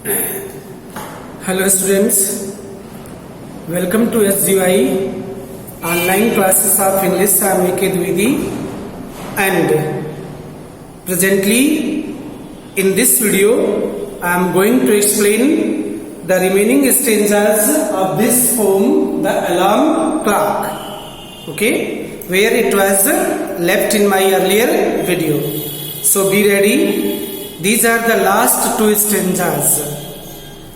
Hello students, welcome to SGY online classes of English. I am VK Dwivedi and presently in this video I am going to explain the remaining stanzas of this poem, The Alarm Clock, okay, where it was left in my earlier video. So be ready. These are the last two stanzas.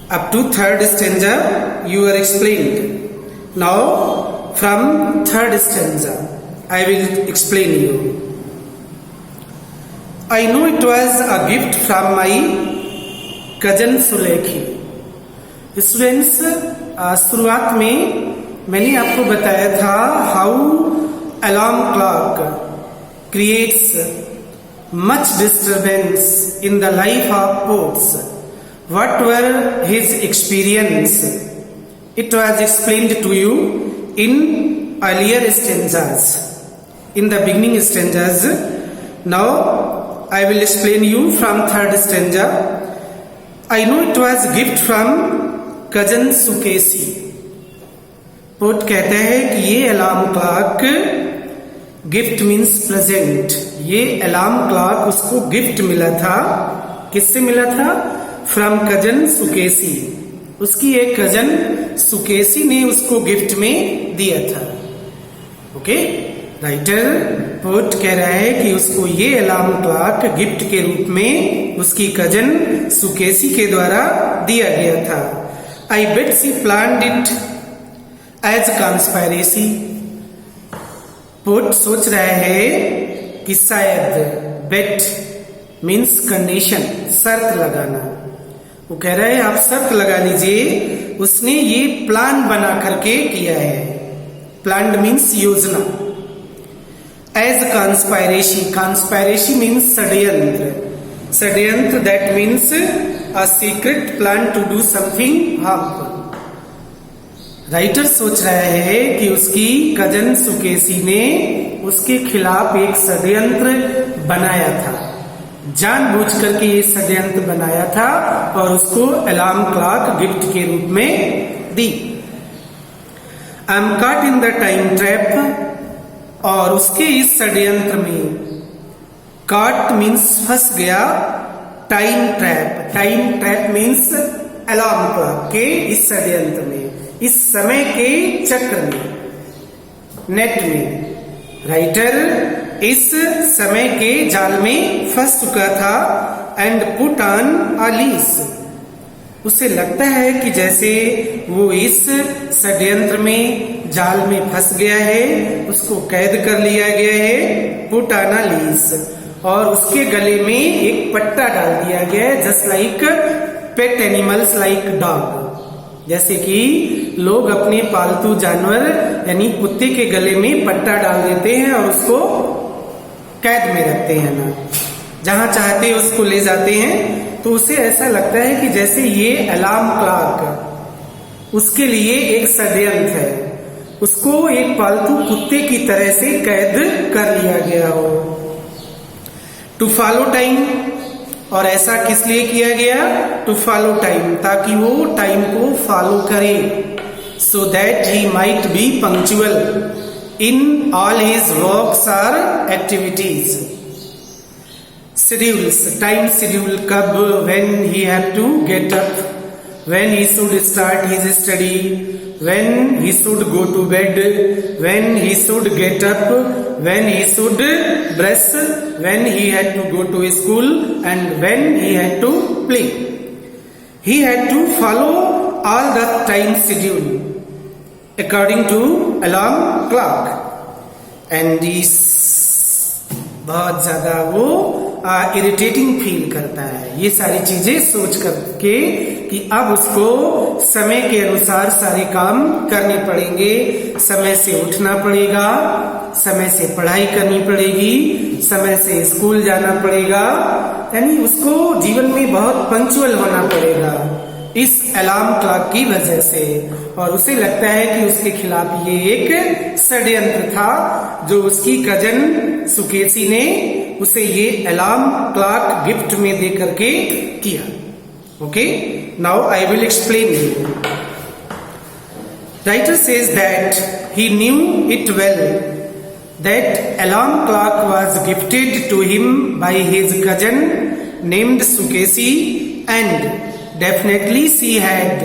Up to third stanza you are explained. Now from third stanza I will explain you. I know it was a gift from my cousin Sulekhi. Students, शुरुआत में मैंने आपको बताया था how alarm clock creates much disturbance in the life of poets. What were his experience? It was explained to you in earlier stanzas, in the beginning stanzas. Now I will explain you from third stanza. I know it was gift from cousin Sukeshi. Poet कहते हैं कि ये alarm clock, gift means present, ये alarm clock उसको gift मिला था. किससे मिला था? From cousin Sukeshi. उसकी एक कजन सुकेशी ने उसको गिफ्ट में दिया था. ओके, राइटर पोट कह रहा है कि उसको ये अलार्म क्लॉक गिफ्ट के रूप में उसकी कजन सुकेशी के द्वारा दिया गया था. I bet she planned it as conspiracy. पोट सोच रहा है कि शायद, बेट मीन्स कंडीशन, शर्त लगाना. वो कह रहा है आप शर्त लगा लीजिए, उसने ये प्लान बना करके किया है. प्लान मीन्स योजना. एज कॉन्स्पायरेसी, कॉन्स्पायरेसी मीन्स षड्यंत्र. षड्यंत्र that means a secret plan to do something harmful. Writer सोच रहा है कि उसकी कजन सुकेशी ने उसके खिलाफ एक षड्यंत्र बनाया था, जानबूझ करके ये षड्यंत्र बनाया था और उसको अलार्म क्लॉक गिफ्ट के रूप में दी. I am caught in the time trap. और उसके इस षड्यंत्र में, कॉट मीन्स फंस गया, time trap, time trap means alarm clock के इस षड्यंत्र में, इस समय के चक्र में, नेट में. राइटर इस समय के जाल में फंस चुका था. And put on a lease. उसे लगता है कि जैसे वो इस षड्यंत्र में, जाल में फंस गया है, उसको कैद कर लिया गया है. Put on a lease. और उसके गले में एक पट्टा डाल दिया गया है, just like pet animals like dog. जैसे कि लोग अपने पालतू जानवर यानी कुत्ते के गले में पट्टा डाल देते हैं और उसको कैद में रखते हैं ना, जहां चाहते उसको ले जाते हैं. तो उसे ऐसा लगता है कि जैसे ये अलार्म क्लॉक उसके लिए एक षड्यंत्र है, उसको एक पालतू कुत्ते की तरह से कैद कर लिया गया हो. To follow time. और ऐसा किस लिए किया गया? टू फॉलो टाइम, ताकि वो टाइम को फॉलो करे. So that he might be punctual in all his works और एक्टिविटीज. शेड्यूल्स, टाइम शेड्यूल, कब, when he have to get up, when he should start his study, when he should go to bed, when he should get up, when he should brush, when he had to go to school, and when he had to play. He had to follow all the time schedule according to alarm clock. And is बहुत ज्यादा वो irritating feel करता है ये सारी चीजें सोच करके कि अब उसको समय के अनुसार सारे काम करने पड़ेंगे. समय से उठना पड़ेगा, समय से पढ़ाई करनी पड़ेगी, समय से स्कूल जाना पड़ेगा, यानी उसको जीवन में बहुत पंक्चुअल होना पड़ेगा इस अलार्म क्लॉक की वजह से. और उसे लगता है कि उसके खिलाफ ये एक षड्यंत्र था जो उसकी कजन सुकेशी ने उसे ये अलार्म क्लॉक गिफ्ट में दे करके किया. Okay, Now I will explain you. Writer says that he knew it well that alarm clock was gifted to him by his cousin named Sukesi, and definitely she had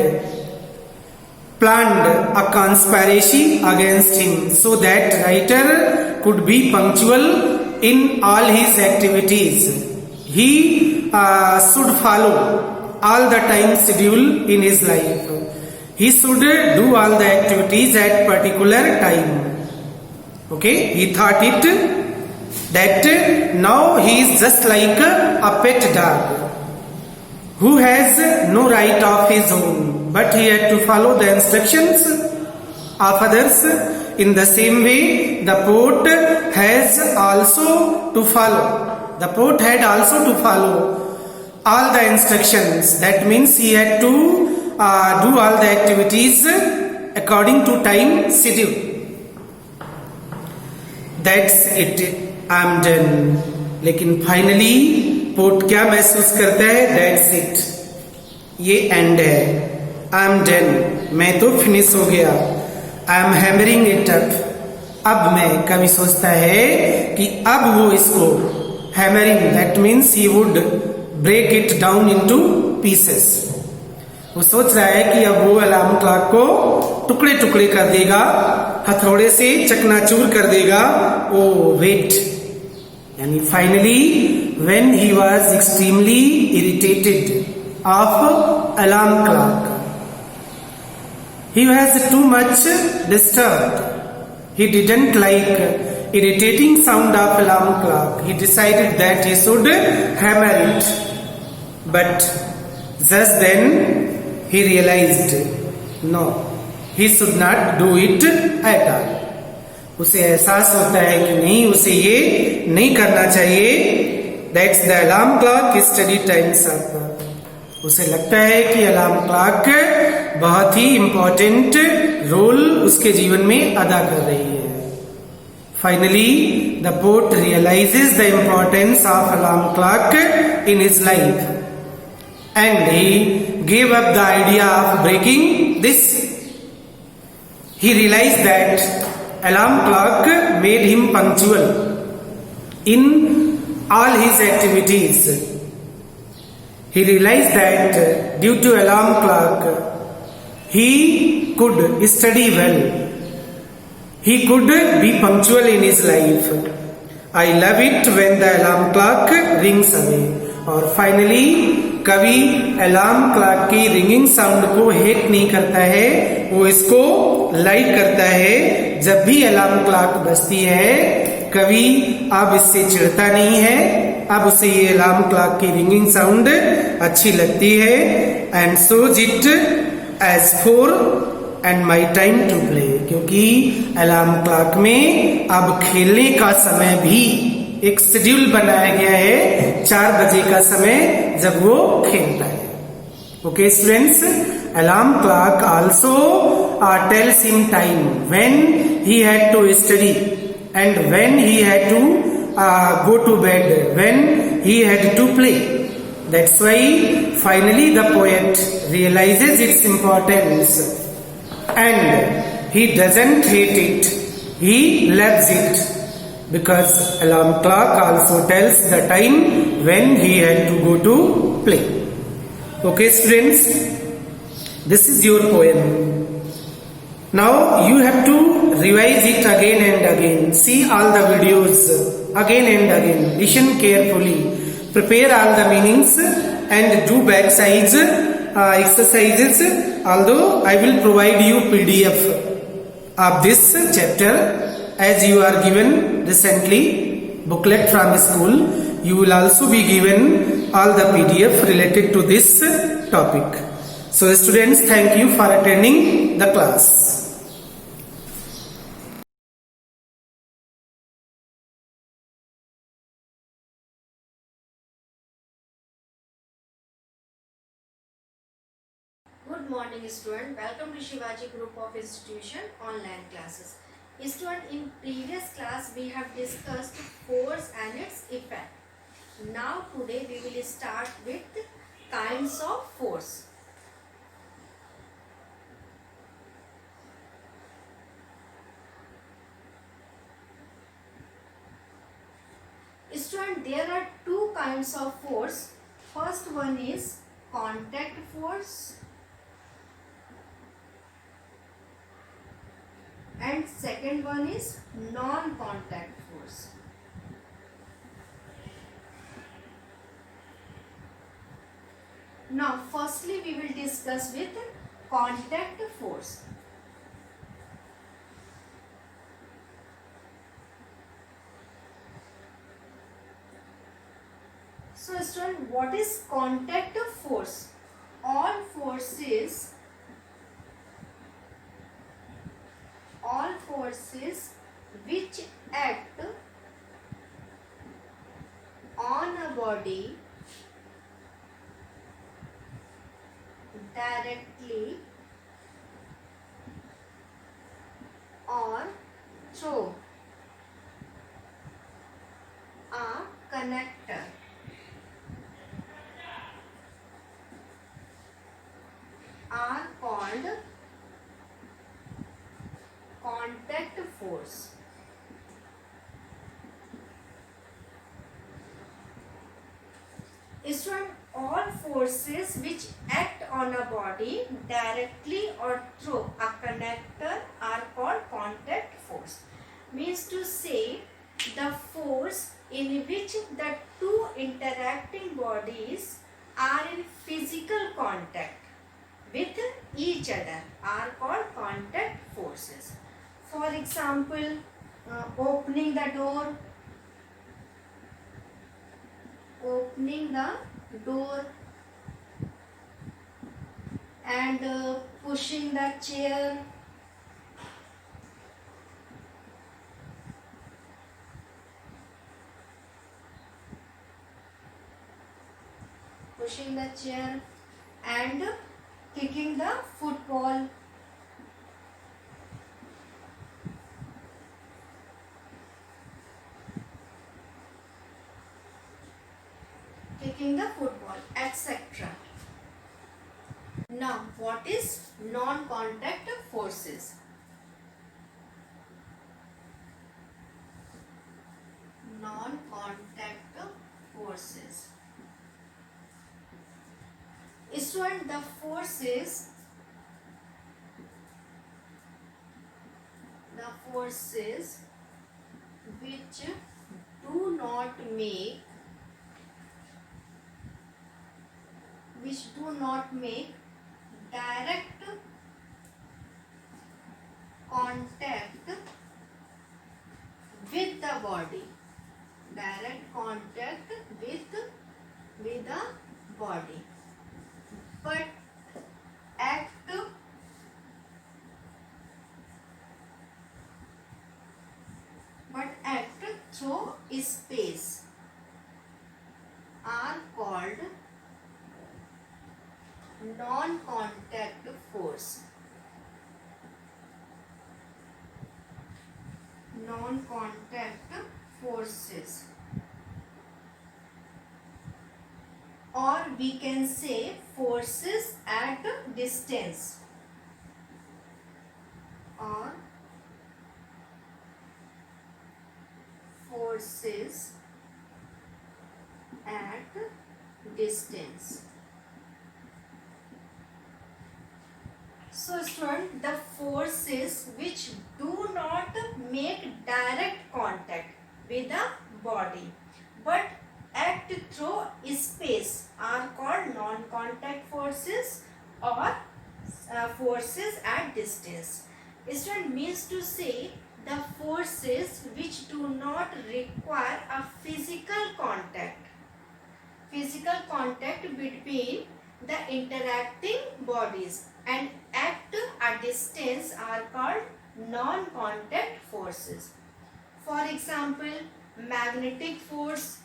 planned a conspiracy against him so that writer could be punctual in all his activities. He should follow all the time schedule in his life. He should do all the activities at particular time. Okay, he thought it that now he is just like a pet dog who has no right of his own, but he had to follow the instructions of others. In the same way, the poet has also to follow. The poet had also to follow all the instructions. That means he had to do all the activities according to time schedule. That's it. I'm done. लेकिन finally port क्या महसूस करता है? That's it, ये and है. I am done, मैं तो finish हो गया. I am hammering it up. अब मैं कभी सोचता है कि अब वो इसको hammering, that means he would break it down into pieces. वो सोच रहा है कि अब वो अलार्म क्लॉक को टुकड़े टुकड़े कर देगा, हथौड़े से चकनाचूर कर देगा. ओ वेट, यानी finally when he was extremely irritated of alarm clock, he was too much disturbed. He didn't like irritating sound of alarm clock. He decided that he should hammer it. But just then he realized no, he should not do it at all. उसे एहसास होता है कि नहीं, उसे ये नहीं करना चाहिए. That's the alarm clock study times up. उसे लगता है कि अलार्म क्लॉक बहुत ही इंपॉर्टेंट रोल उसके जीवन में अदा कर रही है. Finally the poet realises the importance of alarm clock in his life and he gave up the idea of breaking this. He realized that alarm clock made him punctual in all his activities. He realized that due to alarm clock, he could study well. He could be punctual in his life. I love it when the alarm clock rings away. और finally कवि alarm clock की ringing sound को hate नहीं करता है, वो इसको like करता है. जब भी अलार्म क्लॉक बजती है, कवि अब इससे चिढ़ता नहीं है. अब उसे ये अलार्म क्लॉक की रिंगिंग साउंड अच्छी लगती है. And shows it as 4 and my time to play. क्योंकि अलार्म क्लॉक में अब खेलने का समय भी एक शेड्यूल बनाया गया है, 4 बजे का समय जब वो खेलता है. Okay students, alarm clock also tells him time when he had to study and when he had to go to bed, when he had to play. That's why finally the poet realizes its importance and he doesn't hate it, he loves it, because alarm clock also tells the time when he had to go to play. Okay students, this is your poem. Now you have to revise it again and again. See all the videos again and again. Listen carefully. Prepare all the meanings and do back sides exercises. Although I will provide you PDF of this chapter as you are given recently booklet from school. You will also be given all the PDF related to this topic. So students, thank you for attending the class. Good morning student, welcome to Shivaji Group of Institution online classes. Student, in previous class we have discussed force and its effect. Now today we will start with kinds of force. kinds of force. First one is contact force and second one is non-contact force. Now firstly we will discuss with contact force. So student, what is contact force? All forces which act on a body directly or through a connector are called contact force. Student, all forces which act on a body directly or through a connector are called contact force. Means to say, the force in which the two interacting bodies are in physical contact with each other are called contact forces. For example, opening the door and pushing the chair, and kicking the football. Etc. Now, what is non-contact forces? Non-contact forces. Student, the forces which do not make direct contact with the body, but act through space are called non-contact force. Non-contact forces, or we can say forces at distance, or forces at distance. So student, the forces which do not make direct contact with the body but act through space are called non-contact forces or forces at distance. Student, means to say the forces which do not require a physical contact between the interacting bodies and at a distance are called non-contact forces. For example, magnetic force,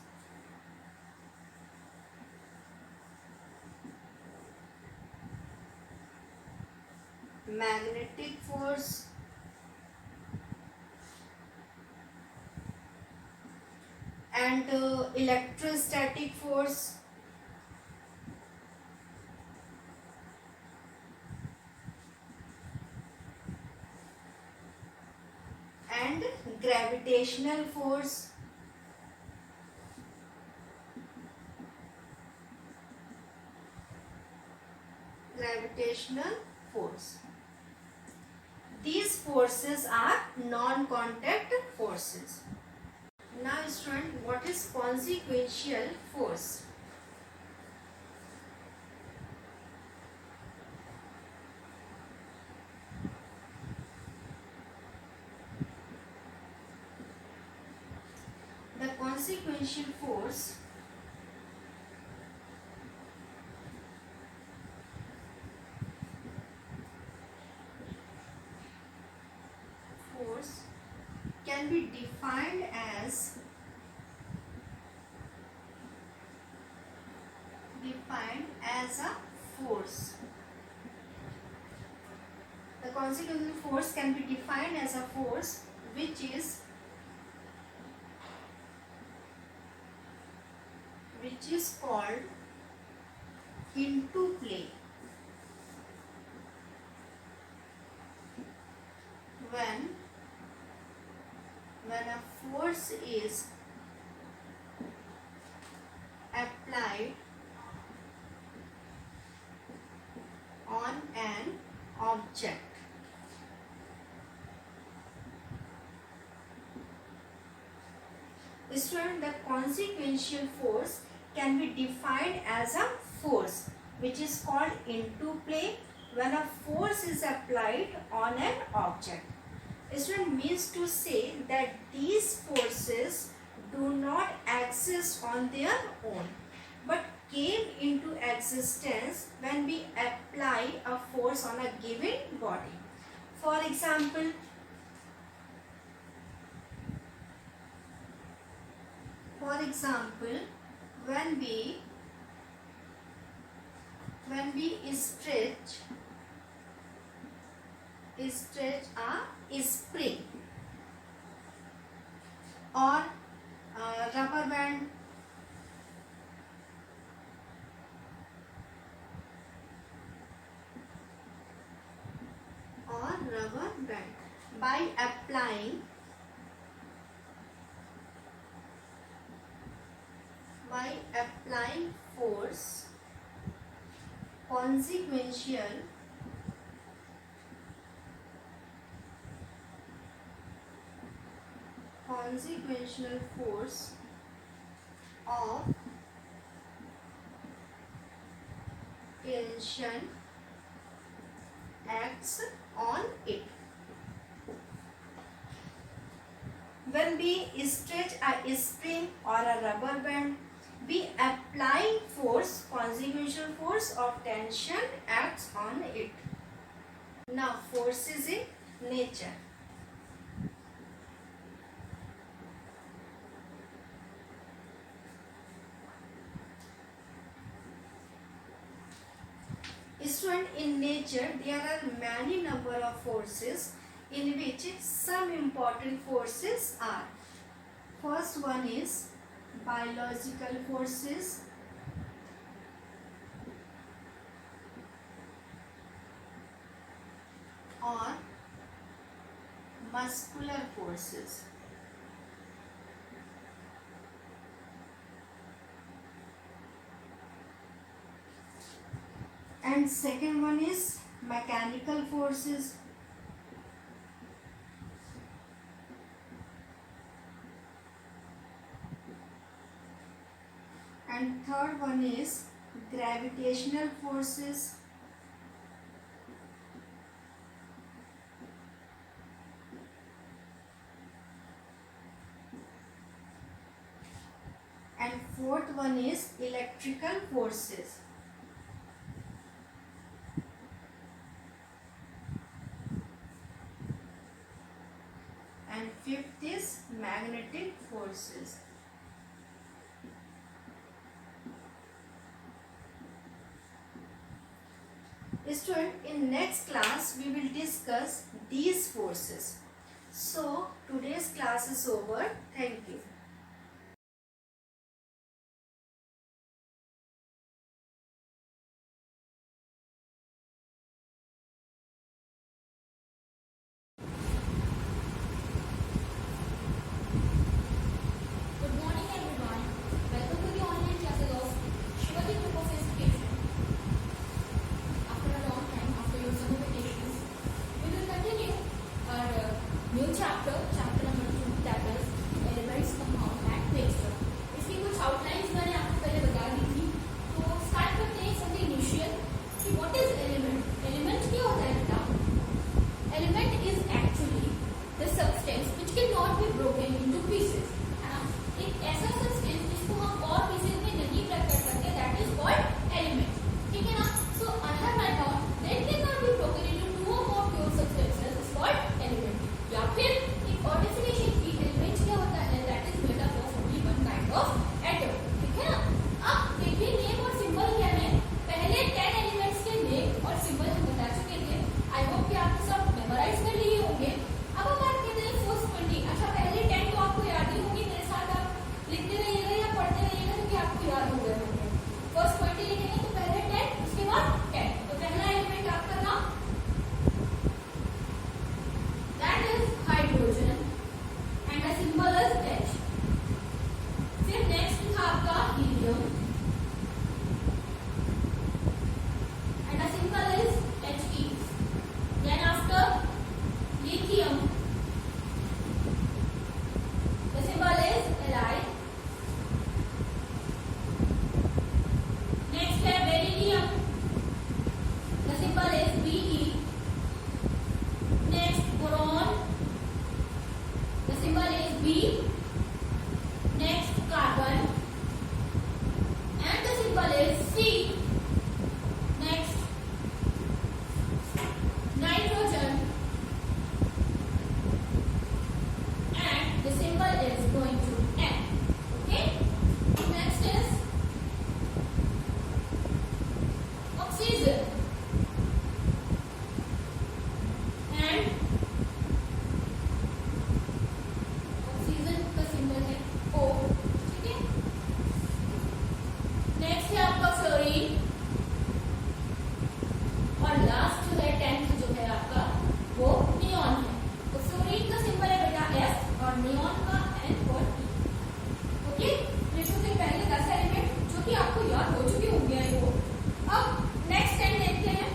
and electrostatic force, and gravitational force. gravitational force. These forces are non-contact forces. Now student, what is consequential force? The consequential force can be defined as a force. The consequential force can be defined as a force which is called into play when a force is applied on an object. Student, the consequential force can be defined as a force which is called into play when a force is applied on an object. Student, means to say that these forces do not exist on their own but came into existence when we apply a force on a given body. For example, when we stretch a spring or a rubber band, by applying force, consequential force of tension acts on it. When we stretch a spring or a rubber band, we apply force, consequential force of tension acts on it. Now, forces in nature. Student, in nature there are many number of forces in which some important forces are. First one is biological forces, or muscular forces. And second one is mechanical forces. And third one is gravitational forces. And fourth one is electrical forces. And fifth is magnetic forces. Student, in next class we will discuss these forces. So today's class is over. Thank you. Good morning everyone. Welcome to the online classes of Shivaji Group of Institution. After is C. Next, nitrogen, and the symbol is going to N. Okay. Next is oxygen, and oxygen का symbol है O. ठीक है. Next है आपका fluorine, और last जो है 10th जो है आपका वो नियॉन है. तो फ्लोरीन का सिंबल है बेटा F और नियॉन का N और E. ओके. रेशो से पहले 10 एलिमेंट जो कि आपको याद हो चुके होंगे वो. अब नेक्स्ट 10 देखते हैं.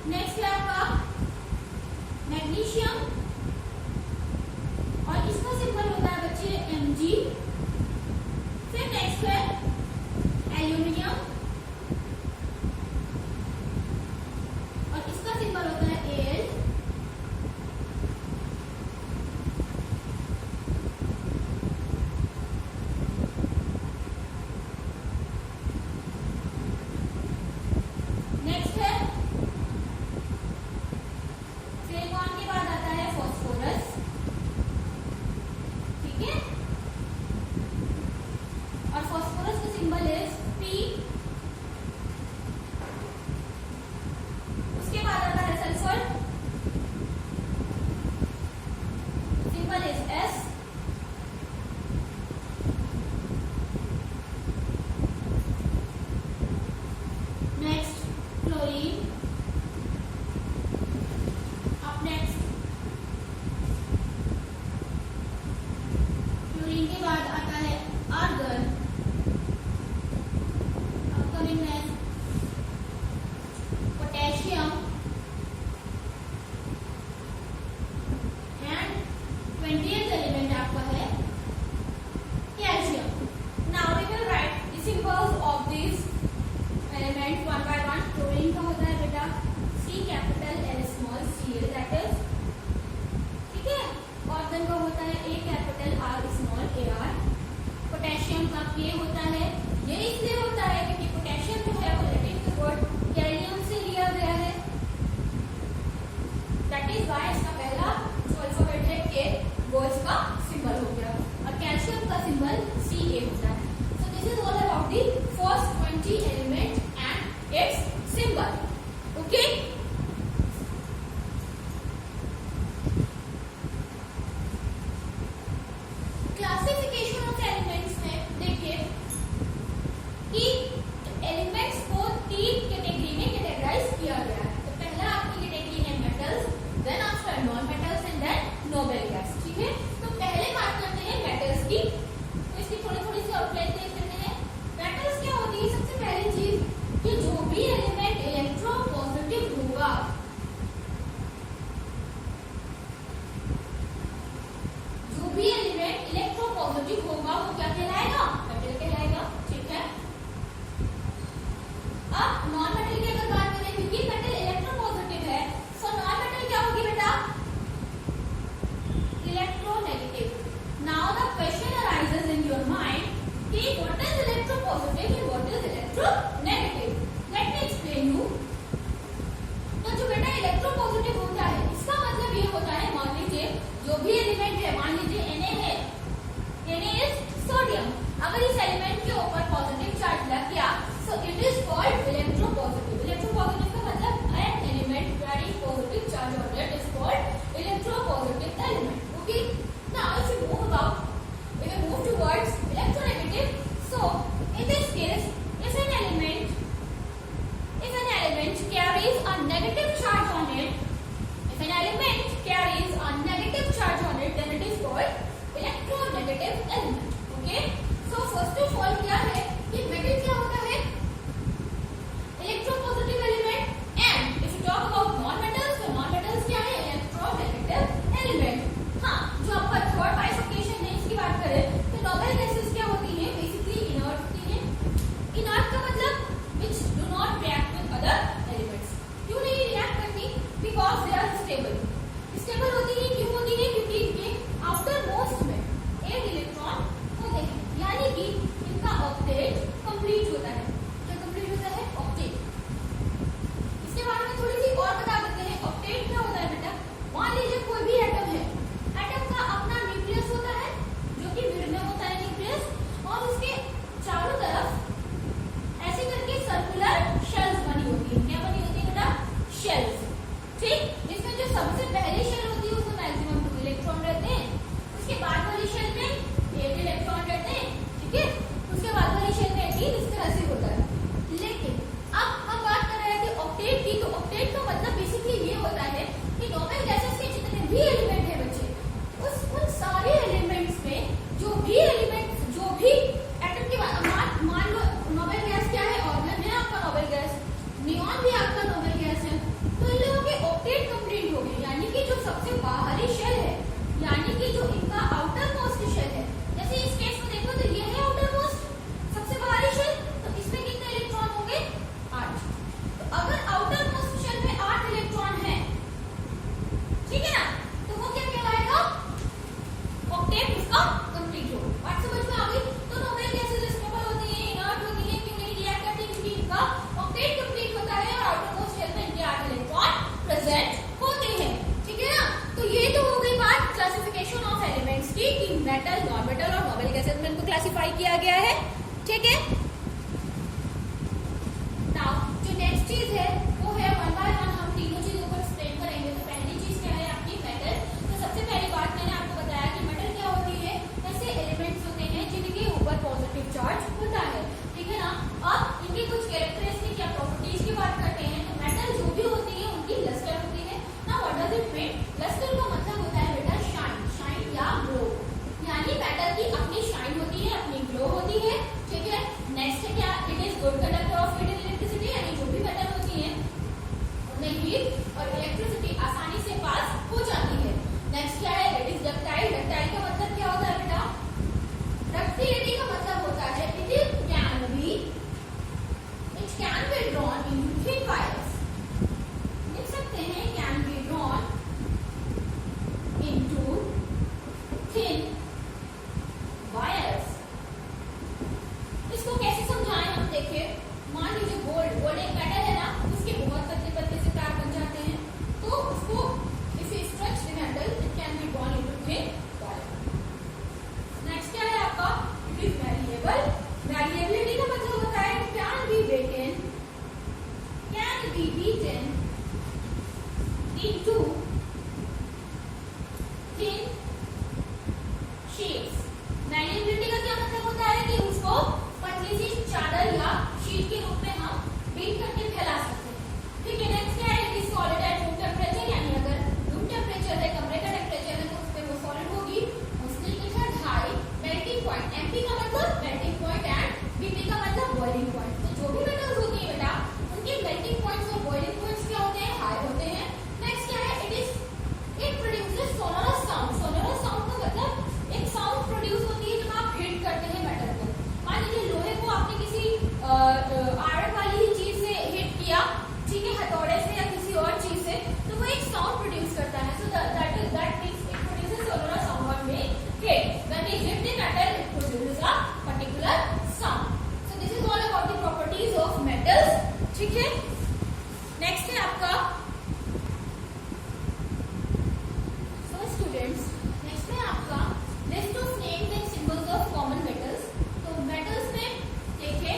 नेक्स्ट है आपका मैग्नीशियम, और इसका सिंबल होता है बच्चे Mg. फिर नेक्स्ट है एल्यूमिनियम, और इसका सिंबल होता है Al. नेक्स्ट है सिलिकॉन के बाद आता है फास्फोरस. ठीक है. और फास्फोरस का सिंबल इज P. उसके बाद आता है sulphur, symbol is S. Next chlorine. अब नेक्स्ट क्लोरीन के बाद आता है आर्गन. अपकमिंग है पोटेशियम, एंड 20th एलिमेंट आपका है calcium. Now we will write the symbols of this element one by one. Chlorine का होता है बेटा C capital L small Cl, that is. ठीक है. ऑर्गन का होता है A capital R small Ar. Potassium का K होता है. ये इसलिए होता है क्योंकि पोटेशियम जो है वो लैटिन वर्ड कैलियम से लिया गया है. दैट इज व्हाई इसका पहला जो अल्फाबेट है K वो इसका सिंबल हो गया, और कैल्शियम का सिंबल Ca होता है. सो this is all about the first 20 element and it's symbol. Okay. Classification of elements में देखिए कि एलिमेंट्स को 3 कैटेगरी में कैटेगराइज किया गया है. तो पहला आपकी कैटेगरी है metals, then after non metals, and then noble gas. ठीक है. तो पहले बात करते हैं मेटल्स की. तो इसकी थोड़ी सी आउटलाइन देख लेते हैं. मेटल्स क्या होती है? सबसे पहली चीज कि जो भी एलिमेंट इलेक्ट्रोपॉजिटिव होगा, जो भी एलिमेंट इलेक्ट्रोपॉजिटिव होगा वो क्या कहलाएगा? मेटल कहलाएगा. ठीक है. अब नॉन मेटल की अगर बात करें, क्योंकि मेटल इलेक्ट्रोपॉजिटिव है, सो नॉन मेटल क्या होगी बेटा? ऑक्टेट इस तरह से होता है। लेकिन अब हम बात कर रहे थे ऑक्टेट की, तो ऑक्टेट का मतलब बेसिकली ये होता है कि नोबेल गैसेस के जितने भी एलिमेंट है बच्चे, उन सारे एलिमेंट्स में जो भी एटम के मान लो नोबेल गैस क्या है, ऑर्गन है आपका नोबेल गैस, नियॉन भी आपका नोबेल गैस है, तो इन लोगों के ऑक्टेट कंप्लीट हो गए। यानी कि जो सबसे बाहरी शेल है, यानी कि जो इनका आउटर मोस्ट शेल है, जैसे इस केस में देखो तो ये है आउटर मोस्ट सबसे बाहरी शेल, तो इसमें कितने इलेक्ट्रॉन होंगे 8। तो अगर आउटर मोस्ट शेल में 8 इलेक्ट्रॉन है, ठीक है ना, तो वो क्या कहलाएगा, ऑक्टेट उसका कंप्लीट हो। बात समझ में आ गई? तो नोबेल गैसेस स्टेबल होती है, इनर्ट होती है, क्यों नहीं रिएक्ट करती, क्योंकि इनका ऑक्टेट कंप्लीट होता है और आउटर मोस्ट शेल में इनके 8 इलेक्ट्रॉन प्रेजेंट होते हैं, ठीक है ना। तो ये तो हो गई बात क्लासिफिकेशन ऑफ एलिमेंट्स की, कि मेटल, नॉन मेटल और नोबेल गैसेस में इनको क्लासिफाई किया गया है, ठीक है। नाउ जो नेक्स्ट चीज है वो है वन बाय वन हम तीनों चीजों को एक्सप्लेन करेंगे। तो पहली चीज क्या है आपकी मेटल। तो सबसे पहली बात मैंने आपको बताया कि मेटल क्या होती है, ऐसे एलिमेंट्स होते हैं जिनके ऊपर पॉजिटिव चार्ज होता है, ठीक है ना। अब इनकी कुछ कैरेक्टरिस्टिक या प्रॉपर्टीज की बात करते हैं। तो मेटल जो भी होती है उनकी लस्टर होती है ना। What does it mean? Lustre का मतलब होता है बेटा शाइन या ग्लो, यानी मेटल की अपनी शाइन होती है, अपनी ग्लो होती है, ठीक है। नेक्स्ट है क्या, it is good conductor of heat and electricity, यानी जो भी मेटल होती है उनमें हीट और इलेक्ट्रिसिटी आसानी से पास हो जाती है। नेक्स्ट क्या है, इट इज डक्टाइल। डक्टाइल का मतलब क्या होता है बेटा, डक्टिलिटी का मतलब होता है it can be drawn into thin wires. लिख सकते हैं can be drawn into thin wires. इसको कैसे समझाएं हम देखिए। मान लीजिए गोल्ड एक मेटल है ना, उसके बहुत पतले पतले से तार बन जाते हैं, तो उसको if you stretch the metal it can be drawn into thin wire. Next क्या है आपका, इट इज वेरिएबल। वेरिएबिलिटी का मतलब होता है can be beaten into thin sheets. Variability का क्या मतलब होता है कि उसको पतली सी चादर या शीट के रूप में हम बीट करके फैला सकते हैं, ठीक है। नेक्स्ट क्या है, it is solid at room temperature, यानी अगर रूम टेम्परेचर है, कमरे का टेम्परेचर है, तो उस पर वो सॉलिड होगी। Mostly method high melting point, MP का मतलब मेल्टिंग पॉइंट एंड बीपी का मतलब बॉइलिंग पॉइंट। तो जो भी मेटल्स होती है बेटा उनके मेल्टिंग पॉइंट्स और बॉइलिंग पॉइंट्स क्या होते हैं, हाई होते हैं। नेक्स्ट क्या है, it produces sonorous sound. Sonorous sound का मतलब एक साउंड प्रोड्यूस होती है जब आप हिट करते हैं मेटल को। मान लीजिए लोहे को आपने किसी आयरन वाली ही चीज से हिट किया, ठीक है, हथौड़े से या किसी और चीज से, तो वो एक साउंड प्रोड्यूस करता है। So that means it produces sonorous sound when we hit. When we hit the metal it produces a particular sound. So this is all about the properties of metals, ठीक है। Next है आपका students, next है आपका list of names and symbols of common metals. तो metals में देखिए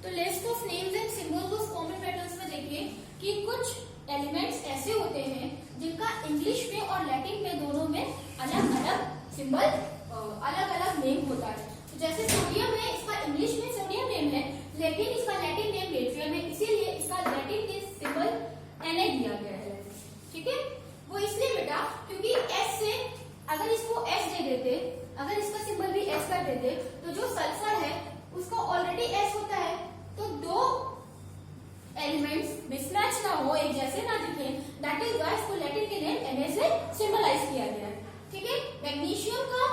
तो list of names and symbols of common metals में देखिए कि कुछ एलिमेंट्स ऐसे होते हैं जिनका इंग्लिश में और लैटिन में दोनों में अलग अलग सिंबल, अलग अलग नेम होता है। तो जैसे सोडियम है, इसका इंग्लिश में सोडियम नेम है, लेकिन इसका लैटिन नेम नेट्रियम है, इसीलिए इसका लैटिन के सिंबल Na दिया गया है, ठीक है। वो इसलिए बेटा क्योंकि S से अगर इसको S दे देते, अगर इसका सिंबल भी S कर देते, तो जो सल्फर है उसको ऑलरेडी S होता है, तो दो एलिमेंट्स मिसमैच ना हो, एक जैसे ना दिखे, दैट इज व्हाई इसको लैटिन के नेम Na से सिंबलाइज किया गया है, ठीक है। मैग्नीशियम का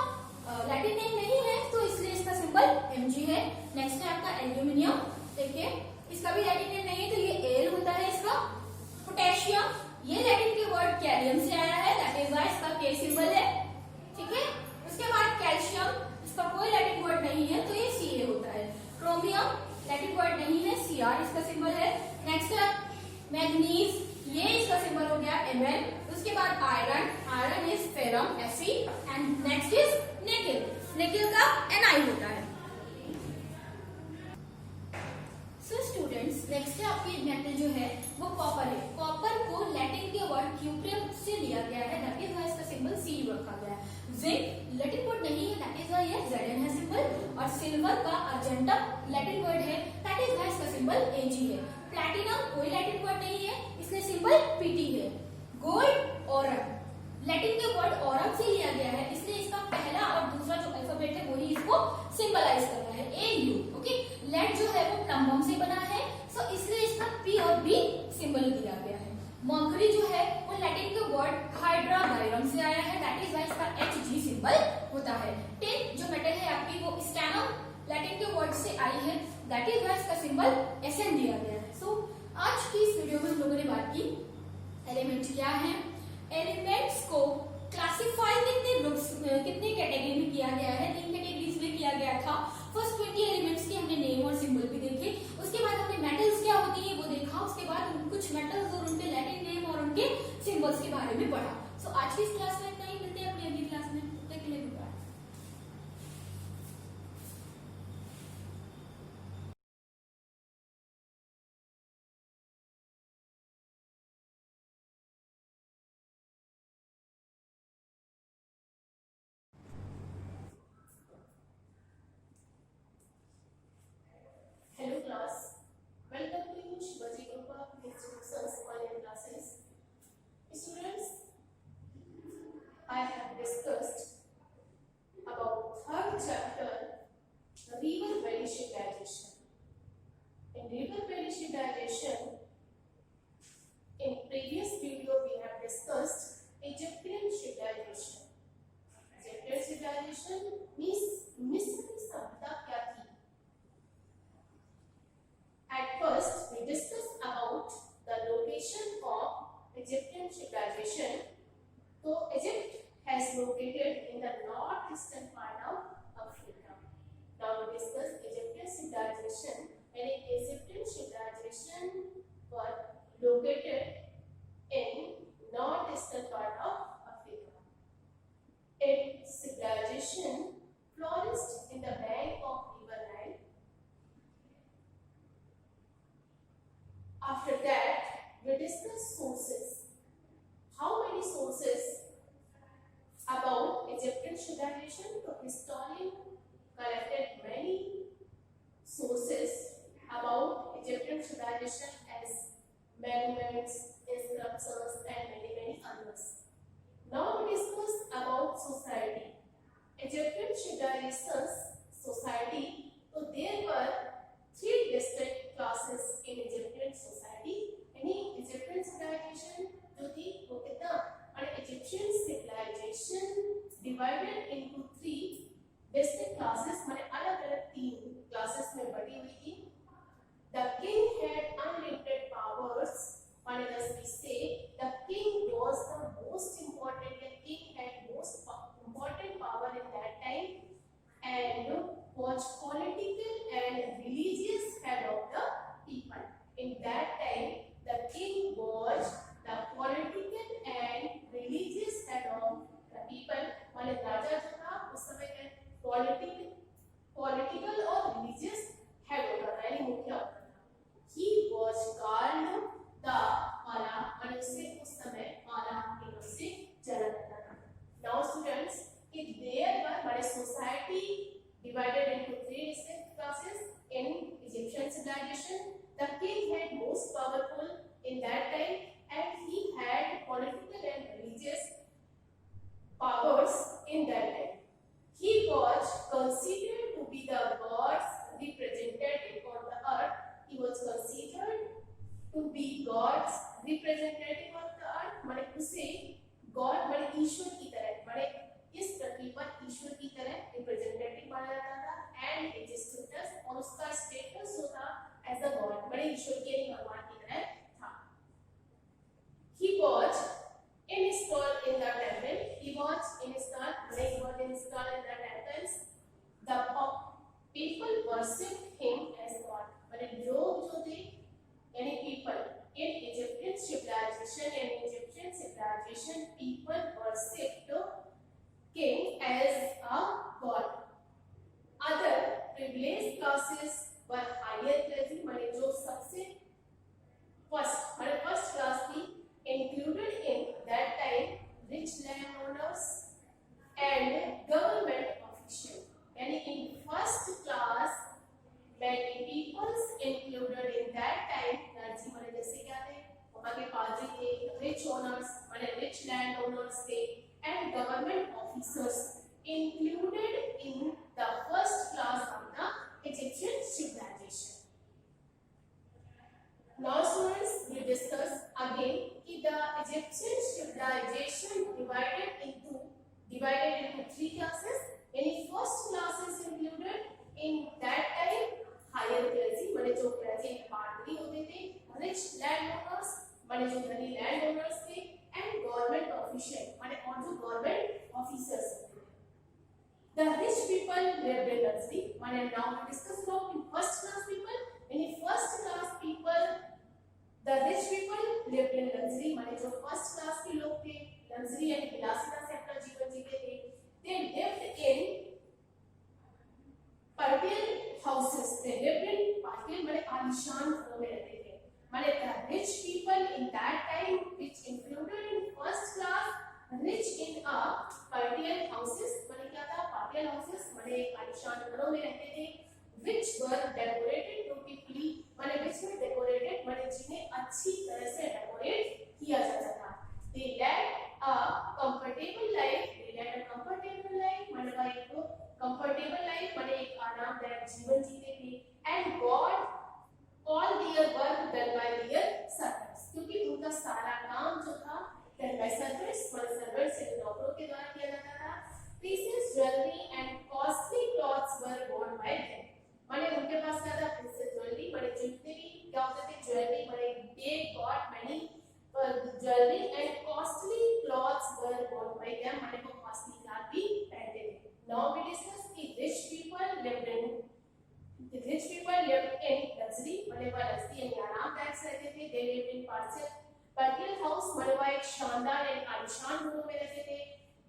लैटिन नेम नहीं है, तो इसलिए इसका सिंबल Mg है। नेक्स्ट है आपका एल्यूमिनियम, देखिए इसका भी लैटिन नेम नहीं है, तो ये Al होता है इसका। पोटेशियम, ये लैटिन के वर्ड कैलियम से आया है, दैट इज व्हाई इसका K सिंबल है, ठीक है। उसके बाद कैल्शियम, इसका कोई लैटिन वर्ड नहीं है, तो ये Ca होता है। क्रोमियम लैटिन वर्ड नहीं है, Cr इसका सिंबल है। नेक्स्ट है मैग्नीज, ये इसका सिंबल हो गया Mn। उसके बाद iron, iron is ferrum Fe, and next is nickel, nickel का Ni होता है। सो स्टूडेंट्स, नेक्स्ट है आपकी मेटल जो है वो कॉपर है। कॉपर को लैटिन के वर्ड क्यूप्रियम से लिया गया है, दैट इज व्हाई इसका सिंबल Cu रखा गया है। जिंक सिंबल Ag है। प्लैटिनम कोई लैटिन वर्ड नहीं है, इसलिए सिंबल Pt है। गोल्ड ऑरम, लैटिन के वर्ड ऑरम से लिया गया है, इसलिए इसका पहला और दूसरा जो अल्फाबेट है वही इसको सिंबलाइज कर रहा है, AU। ओके, लेड जो है वो प्लम्बम से बना है, सो इसलिए इसका P और B सिंबल दिया गया है। मर्करी जो है वो लैटिन के वर्ड हाइड्रा बायरम से आया है, दैट इज वाई इसका Hg सिंबल होता है। टिन जो मेटल है आपकी वो स्टैनम लैटिन के वर्ड से आई है, दैट इज वाई इसका सिंबल Sn दिया गया है। सो आज की इस वीडियो में हम लोगों ने बात की एलिमेंट क्या है, एलिमेंट्स को क्लासिफाई कितने कैटेगरी में किया गया है, 3 कैटेगरीज में किया गया था। फर्स्ट 20 एलिमेंट्स के हमने नेम और सिंबल भी देखे, उसके बाद हमने मेटल्स क्या होती है वो देखा, उसके बाद कुछ मेटल्स और उनके लैटिन नेम और उनके सिंबल्स के बारे में पढ़ा। सो आज की इस क्लास में इतना ही, मिलते हैं अपनी अगली क्लास में, तब तक के लिए goodbye. Hello class, welcome to Shivaji Group of Institutions online classes. Students, I have discussed about third chapter, the river valley civilization. In river valley civilization, in previous video we have discussed Egyptian civilization. Egyptian civilization means मिस्र की सभ्यता क्या थी? At first, we discussed about the location of Egyptian civilization. So, Egypt has located in the northeastern part of Africa. Now, we discuss Egyptian civilization. And Egyptian civilization were located in northeastern part of Africa. Its civilization flourished in the bank of River Nile. After that, we discuss sources. How many sources about Egyptian civilization? The historian collected many sources about Egyptian civilization as monuments, inscriptions, and many others. Now we discuss about society. Egyptian civilization's society. So there were 3 distinct classes in Egyptian society. यानी Egyptian civilization जो थी वो कितना, और Egyptian civilization divided into 3 distinct classes, माने अलग-अलग 3 classes में बटी हुई थी. The king had unlimited powers, and as we say, the king was the most important. The king had most important power in that time, and was political and religious head of the people. In that time, the king was the political and religious head of the people. माने राजा जो था उस समय political और religious head होता था, यानी मुखिया होता था. He was called the Ala, और उसे उस समय आला के नाम से जाना जाता था. Now students, if there were हमारे society divided into 3 distinct classes in Egyptian civilization, the king had most powerful in that time, and he had political and religious powers in that time. He was considered to be the God's representative on the earth. He was considered to be God's representative on the earth. माने उसे God माने ईश्वर की तरह, माने इस पृथ्वी पर ईश्वर की तरह रिप्रेजेंटेटिव माना जाता था, एंड इज स्टेटस, और उसका स्टेटस जो था एज अ गॉड, माने ईश्वर के भगवान की तरह था. He was installed in the temple. He was installed in the temples. The people worshipped him as God. माने लोग जो थे यानी people in Egyptian civilization, people worshipped king as a god. Other privileged classes were higher class, माने जो सबसे first class थी, included in that time rich landowners and government officials. यानी in first class many peoples included in included in the first class of the Egyptian civilization. Now students, we discuss again the Egyptian civilization divided into three classes. Any first class is included in that time higher clergy माने जो clergy में पादरी होते थे, rich landowners माने जो धनी landowners थे, and government official माने और जो government officers थे. The rich people lived in luxury. माने now we discuss about in first class people. Any first class people, the rich people lived in luxury. माने जो first class के लोग थे, luxury and विलासिता से अपना जीवन जीते थे. They lived in partial houses. They lived in partial माने आलीशान घरों में रहते थे. माने the rich people in that time, which included in first class, rich in a partial houses. माने क्या था? Partial houses माने आलीशान घरों में रहते थे. Which were decorated beautifully. माने which were decorated माने जिन्हें अच्छी तरह से decorate किया जाता था. They led a comfortable life. They led a comfortable life. माने भाई को comfortable life माने एक आरामदायक जीवन जीते थे. And God all their work done by their servants. क्योंकि उनका सारा काम जो था done by servants माने servants से नौकरों के द्वारा किया जाता था. Precious jewelry and costly clothes were worn by them. माने उनके पास क्या था? Precious jewelry माने जितने भी क्या होते थे jewelry माने they got many jewelry and costly clothes were worn by them माने वो costly cloth भी पहनते थे. Now we discuss the rich people lived in luxury माने वो luxury यानी आरामदायक से रहते थे. They lived in partial house माने वो एक शानदार और आलीशान घरों में रहते थे.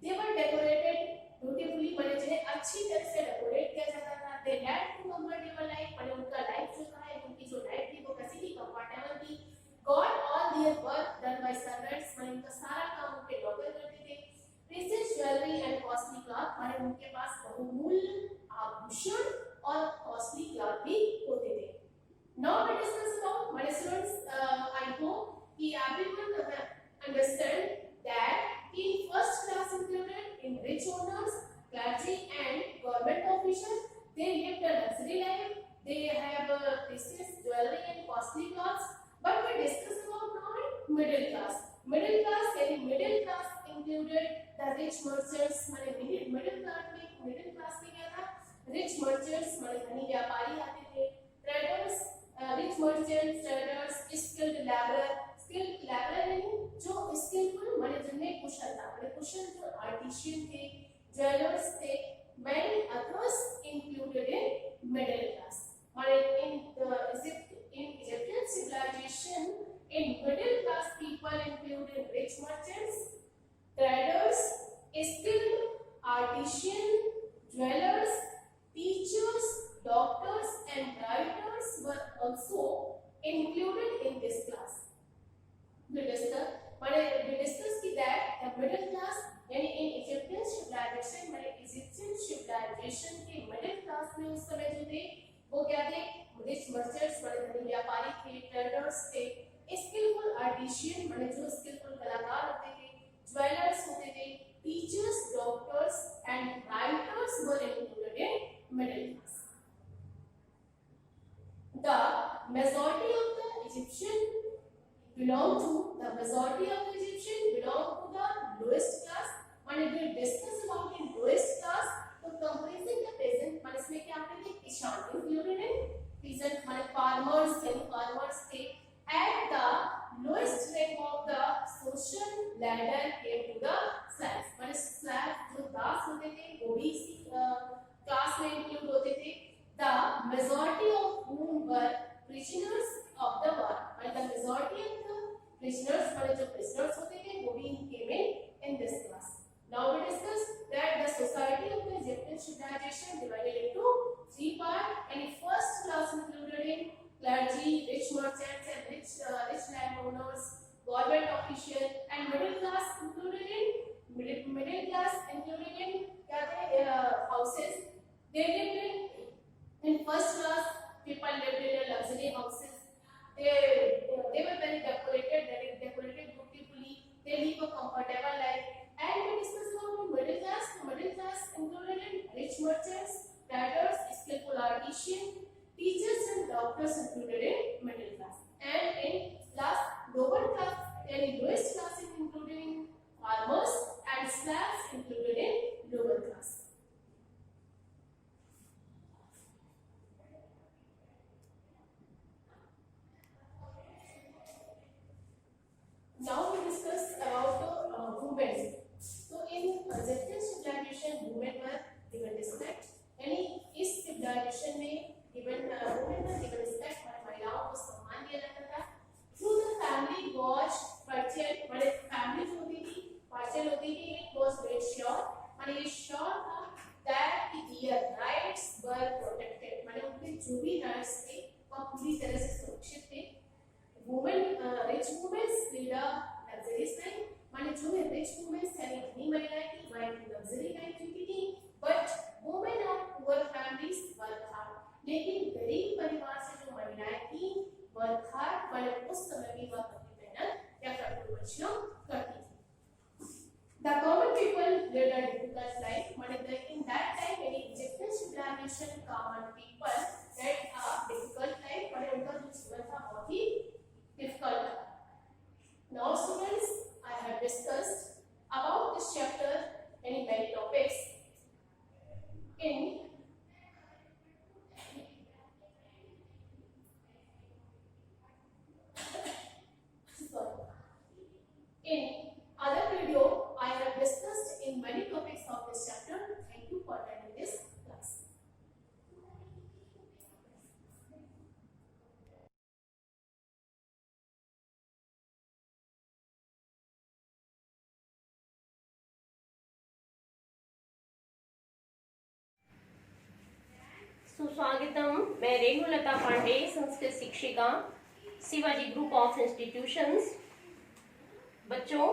They were decorated beautifully माने जिन्हें अच्छी तरह से डेकोरेट किया जाता था. They led to comfortable life माने उनका लाइफ जो था उनकी जो लाइफ थी वो कैसी थी? कंफर्टेबल थी. God all their work done by servants माने उनका सारा काम उनके नौकर करते थे. Precious jewelry and costly cloth माने उनके पास बहुमूल्य आभूषण और costly cloth भी होते थे. Now we discuss about माने students, I hope कि everyone understand that in first class included in rich owners, clergy and government officials. They lived a luxury life. They have precious jewelry and costly clothes. But we discuss about now in middle class. Middle class included the rich merchants. माने middle class में क्या था? Rich merchants माने धनी व्यापारी आते थे. Traders, rich merchants, traders, skilled laborer यानी जो skillful माने जिनमें कुशलता माने कुशल जो artisan थे, jewelers थे. Many others included in middle class. माने in Egyptian civilization, in middle class people included rich merchants, traders, skilled artisan, jewelers, teachers, doctors, and writers were also included in this class. We discuss that the middle class यानी in Egyptian civilization माने Egyptian civilization के middle class में उस समय जो थे वो क्या थे? Rich merchants माने धनी व्यापारी थे, traders थे, skillful artisan माने जो skillful कलाकार होते थे, jewelers होते थे, teachers, doctors and writers were included in middle class. The majority of the Egyptian belong to the lowest class. माने we discuss about in lowest class तो comprising the peasant माने इसमें क्या आते थे? किसान included in peasant माने farmers थे. At the lowest rank of the social ladder came to the slaves. माने slaves जो दास होते थे वो भी इसी class में include होते थे. The majority of whom were prisoners of the war. माने the majority of the prisoners माने जो prisoners होते थे वो भी came in this class. Now we discuss that the society of the Egyptian civilization divided into three parts. And first class included in clergy, rich merchants and rich landowners, government officials, and middle class included in houses. They lived in first class. People lived in luxury houses. They were very decorated beautifully. They live a comfortable life. And we discuss about middle class. Middle class included in rich merchants, traders, skillful artisans, teachers and doctors included in middle class. And in last, lower class and lowest class is included in farmers and slaves included in lower class. Now we discuss about women. So in Egyptian civilization, women were given respect. यानी इस civilization में women were given respect, महिलाओं को सम्मान दिया जाता था. Through the family was partial, माने family जो होती थी, partial होती थी, it was made sure, माने ये sure था that their rights were protected, माने उनके जो भी rights थे वो पूरी तरह से सुरक्षित थे. Women, rich women lead a luxurious life. माने जो है rich women यानी धनी महिलाएं थी वह एक luxury life जीती थी. But women of poor families work hard. लेकिन गरीब परिवार से जो महिलाएं थी work hard, माने उस समय भी वह अपनी मेहनत या कठोर परिश्रम करती थी. The common people led a difficult life. माने in that time in Egyptian civilization, common people led a difficult life. माने उनका जो जीवन था बहुत ही difficult. Now students, I have discussed about this chapter many topics. In other video, I have discussed in many topics of this chapter. Thank you for attending this class. सुस्वागतम. मैं रेणुलता पांडे, संस्कृत शिक्षिका, Shivaji group of institutions. बच्चों,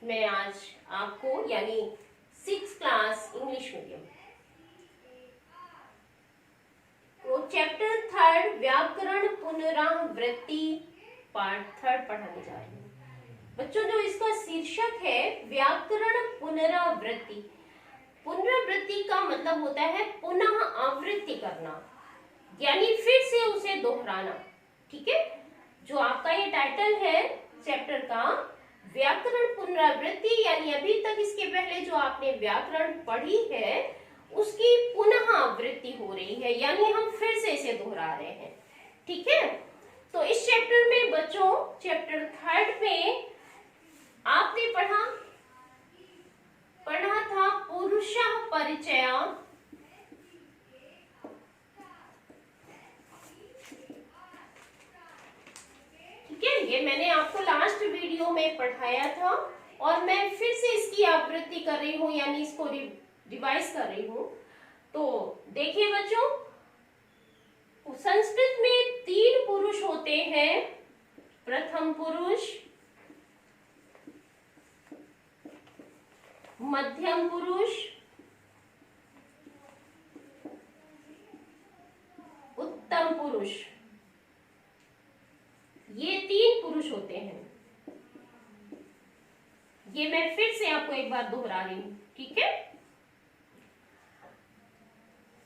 मैं आज आपको यानी 6th class English medium को chapter 3 व्याकरण पुनरावृत्ति पार्ट 3 पढ़ाने जा रही हूँ. बच्चों, जो इसका शीर्षक है व्याकरण पुनरावृत्ति. पुनरावृत्ति का मतलब होता है पुनः आवृत्ति करना, यानी फिर से उसे दोहराना. ठीक है, जो आपका ये टाइटल है चैप्टर का व्याकरण पुनरावृत्ति, यानी अभी तक इसके पहले जो आपने व्याकरण पढ़ी है उसकी पुनः आवृत्ति हो रही है, यानी हम फिर से इसे दोहरा रहे हैं. ठीक है, तो इस चैप्टर में बच्चों चैप्टर 3 में आपने पढ़ा था पुरुषः परिचय. ठीक है, ये मैंने आपको लास्ट वीडियो में पढ़ाया था और मैं फिर से इसकी आवृत्ति कर रही हूँ, यानी इसको रिवाइज कर रही हूँ. तो देखिए बच्चों, संस्कृत में 3 पुरुष होते हैं. प्रथम पुरुष, मध्यम पुरुष, उत्तम पुरुष. ये 3 पुरुष होते हैं. ये मैं फिर से आपको एक बार दोहरा रही हूं. ठीक है,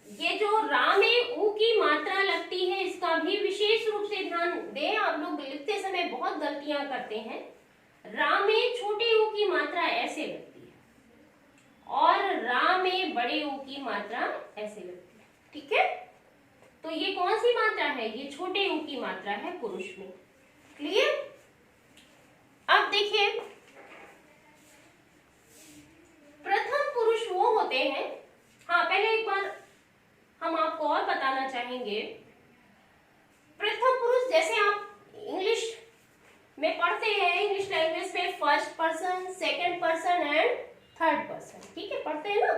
ये जो रा में ऊ की मात्रा लगती है इसका भी विशेष रूप से ध्यान दें. आप लोग लिखते समय बहुत गलतियां करते हैं. रा में छोटे ऊ की मात्रा ऐसे लगती है और रा में बड़े ऊ की मात्रा ऐसे लगती है. ठीक है, तो ये कौन सी मात्रा है? ये छोटे ऊ की मात्रा है पुरुष में. क्लियर? अब देखिए, प्रथम पुरुष वो होते हैं. हाँ, पहले एक बार हम आपको और बताना चाहेंगे. प्रथम पुरुष जैसे आप इंग्लिश में पढ़ते हैं, इंग्लिश लैंग्वेज में first person, second person and third person. ठीक है, पढ़ते हैं ना.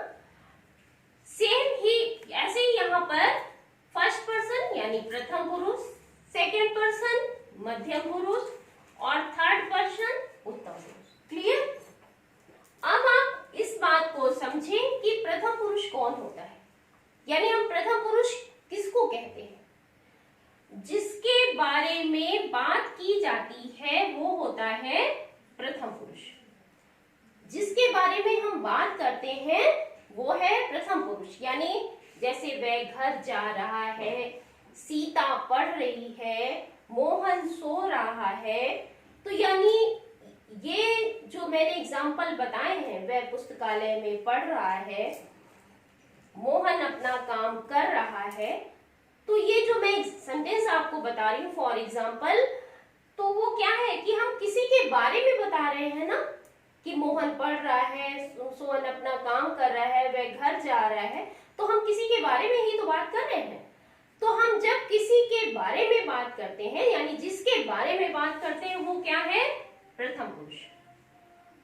सेम ही ऐसे ही यहाँ पर फर्स्ट पर्सन यानी प्रथम पुरुष, सेकंड पर्सन मध्यम पुरुष और थर्ड पर्सन उत्तम पुरुष. क्लियर? अब आप इस बात को समझें कि प्रथम पुरुष कौन होता है, यानी हम प्रथम पुरुष किसको कहते हैं? जिसके बारे में बात की जाती है वो होता है प्रथम पुरुष. जिसके बारे में हम बात करते हैं वो है प्रथम पुरुष। यानी जैसे वह घर जा रहा है, सीता पढ़ रही है, मोहन सो रहा है। तो यानी ये जो मैंने एग्जाम्पल बताए हैं, वह पुस्तकालय में पढ़ रहा है, मोहन अपना काम कर रहा है। तो ये जो मैं सेंटेंस आपको बता रही हूँ फॉर एग्जाम्पल, तो वो क्या है कि हम किसी के बारे में बता रहे हैं ना, कि मोहन पढ़ रहा है, सोहन अपना काम कर रहा है, वह घर जा रहा है, तो हम किसी के बारे में ही तो बात कर रहे हैं। तो हम जब किसी के बारे में बात करते हैं, यानी जिसके बारे में बात करते हैं, वो क्या है? प्रथम पुरुष।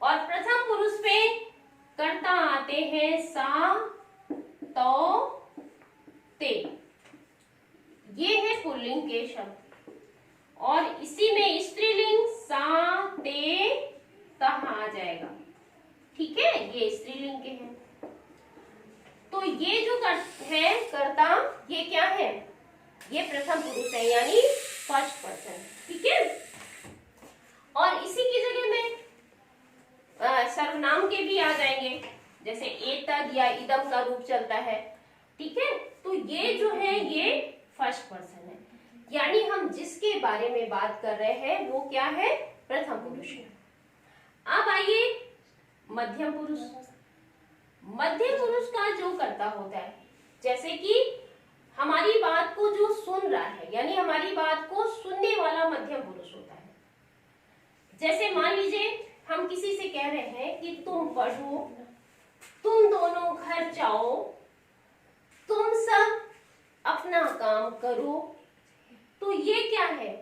और प्रथम पुरुष में कर्ता आते हैं सा, तो, ते। ये है पुल्लिंग के शब्द। और इसी में स्त्रीलिंग सा, ते, तह आ जाएगा। ठीक है, ये स्त्रीलिंग के हैं। तो ये जो है कर्ता, ये क्या है? ये प्रथम पुरुष है, यानी फर्स्ट पर्सन। ठीक है। और इसी की जगह में सर्वनाम के भी आ जाएंगे, जैसे एतद या इदम का रूप चलता है। ठीक है, तो ये जो है ये फर्स्ट पर्सन है, यानी हम जिसके बारे में बात कर रहे हैं वो क्या है? प्रथम पुरुष है। अब आइए मध्यम पुरुष। मध्यम पुरुष का जो कर्ता होता है, जैसे कि हमारी बात को जो सुन रहा है, यानी हमारी बात को सुनने वाला मध्यम पुरुष होता है। जैसे मान लीजिए हम किसी से कह रहे हैं कि तुम पढ़ो, तुम दोनों घर जाओ, तुम सब अपना काम करो। तो ये क्या है?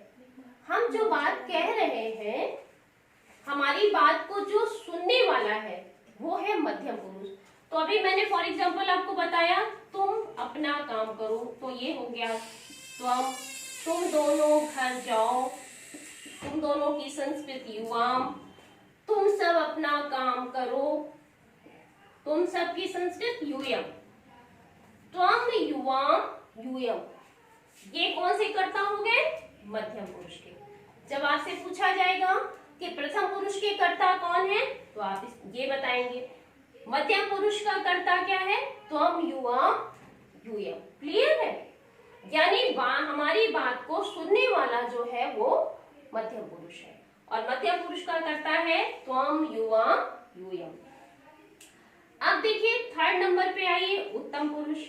हम जो बात कह रहे हैं, हमारी बात को जो सुनने वाला है वो है मध्यम पुरुष। तो अभी मैंने फॉर एग्जांपल आपको बताया, तुम अपना काम करो, तो ये हो गया तुम दोनों घर जाओ, तुम दोनों की संस्कृत युवाम, तुम सब अपना काम करो, तुम सब की संस्कृत यूयम, त्वम युवाम यूयम। ये कौन से कर्ता हो गए? मध्यम पुरुष के। जब आपसे पूछा जाएगा कि प्रथम पुरुष के कर्ता कौन है, तो आप ये बताएंगे। मध्यम पुरुष का कर्ता क्या है? त्वम युवाम यूयम। क्लियर है? यानी हमारी बात को सुनने वाला जो है वो मध्यम पुरुष है, और मध्यम पुरुष का कर्ता है त्वम युवाम यूयम। अब देखिए थर्ड नंबर पे आइए, उत्तम पुरुष।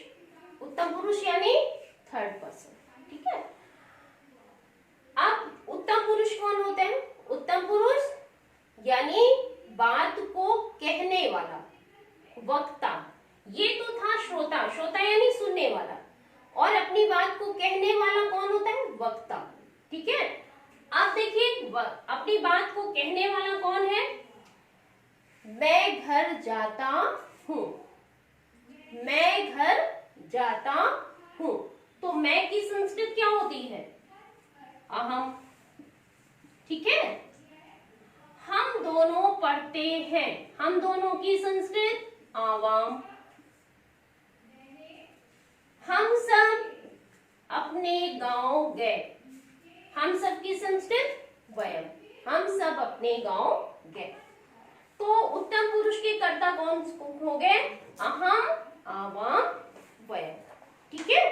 उत्तम पुरुष यानी थर्ड पर्सन। ठीक है। अब उत्तम पुरुष कौन होते हैं? उत्तम पुरुष यानी बात को कहने वाला, वक्ता। ये तो था श्रोता। श्रोता यानी सुनने वाला, और अपनी बात को कहने वाला कौन होता है? वक्ता। ठीक है। अब देखिए अपनी बात को कहने वाला कौन है? मैं घर जाता हूं, मैं घर जाता हूं। तो मैं की संस्कृत क्या होती है? अहम। ठीक है। हम दोनों पढ़ते हैं, हम दोनों की संस्कृत आवाम। हम सब अपने गांव गए, हम सब की संस्कृत वयम। हम सब अपने गांव गए। तो उत्तम पुरुष के कर्ता कौन हो गए? अहम, आवाम, वयम। ठीक है।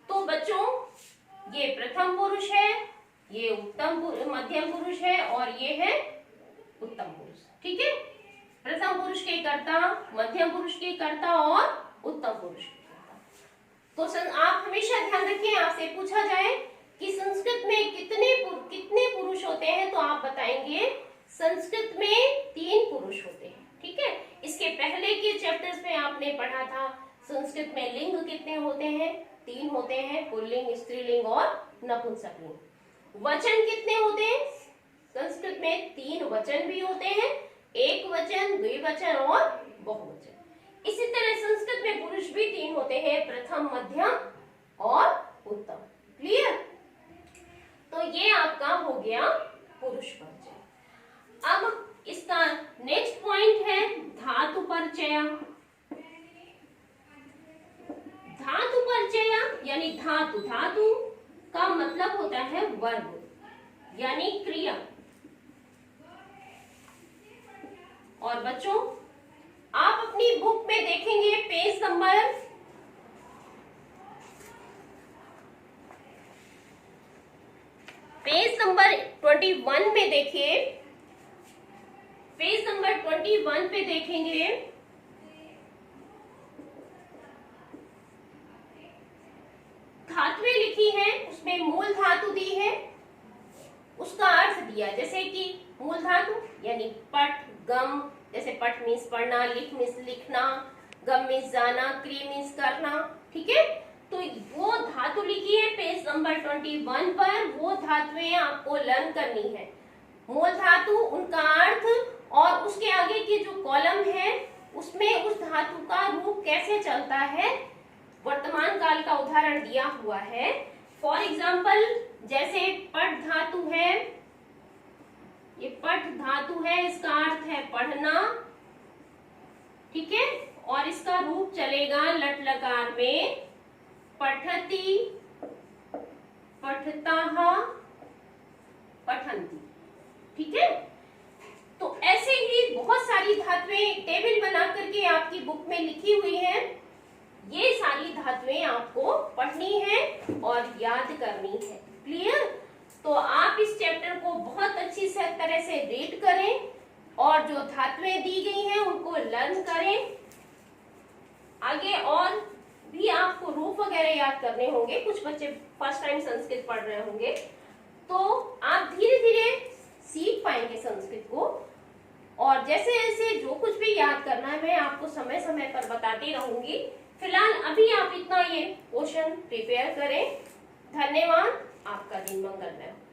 तो बच्चों ये प्रथम पुरुष है, ये मध्यम पुरुष है, और ये है उत्तम पुरुष। ठीक है। प्रथम पुरुष के कर्ता, मध्यम पुरुष के कर्ता और उत्तम पुरुष के कर्ता। तो आप हमेशा ध्यान रखें, आपसे पूछा जाए कि संस्कृत में कितने पुरुष होते हैं, तो आप बताएंगे संस्कृत में 3 पुरुष होते हैं। ठीक है। इसके पहले के चैप्टर्स में आपने पढ़ा था संस्कृत में लिंग कितने होते हैं? 3 होते हैं, पुल्लिंग, स्त्रीलिंग और नपुंसकलिंग। वचन कितने होते हैं? संस्कृत में 3 वचन भी होते हैं, एक वचन, द्विवचन और बहुवचन। इसी तरह संस्कृत में पुरुष भी 3 होते हैं, प्रथम, मध्यम और उत्तम। क्लियर? तो ये आपका हो गया पुरुष परिचय। अब इसका नेक्स्ट पॉइंट है धातु परिचय। धातु परिचय यानी धातु। धातु का मतलब होता है वर्ब यानी क्रिया। और बच्चों आप अपनी बुक में देखेंगे पेज नंबर 21 में देखिए, पेज नंबर 21 पे देखेंगे धातुएं लिखी हैं, उसमें मूल धातु दी है, उसका अर्थ दिया, जैसे कि मूल धातु यानी पठ, गम, जैसे पठ मीन्स पढ़ना, लिख मीन्स लिखना, गम मीन्स जाना, क्री मीन्स करना, ठीक है। तो वो धातु लिखी है पेज नंबर 21 पर, वो धातुएं आपको लर्न करनी है। मूल धातु, उनका अर्थ और उसके आगे की जो कॉलम है उसमें उस धातु का रूप कैसे चलता है, वर्तमान काल का उदाहरण दिया हुआ है। फॉर एग्जाम्पल, जैसे पठ धातु है, ये पठ धातु है, इसका अर्थ है पढ़ना, ठीक है, और इसका रूप चलेगा लट लकार में पठति, पठताः, पठन्ति, ठीक है। तो ऐसे ही बहुत सारी धातुएं टेबल बना करके आपकी बुक में लिखी हुई है। ये सारी धातुएं आपको पढ़नी है और याद करनी है। क्लियर? तो आप इस चैप्टर को बहुत अच्छी तरह से रीड करें और जो धातुएं दी गई हैं उनको लर्न करें। आगे और भी आपको रूप वगैरह याद करने होंगे, कुछ बच्चे फर्स्ट टाइम संस्कृत पढ़ रहे होंगे, तो आप धीरे धीरे सीख पाएंगे संस्कृत को। और जैसे जैसे जो कुछ भी याद करना है मैं आपको समय समय पर बताती रहूंगी। फिलहाल अभी आप इतना ये क्वेश्चन प्रिपेयर करें। धन्यवाद, आपका दिन मंगलमय हो।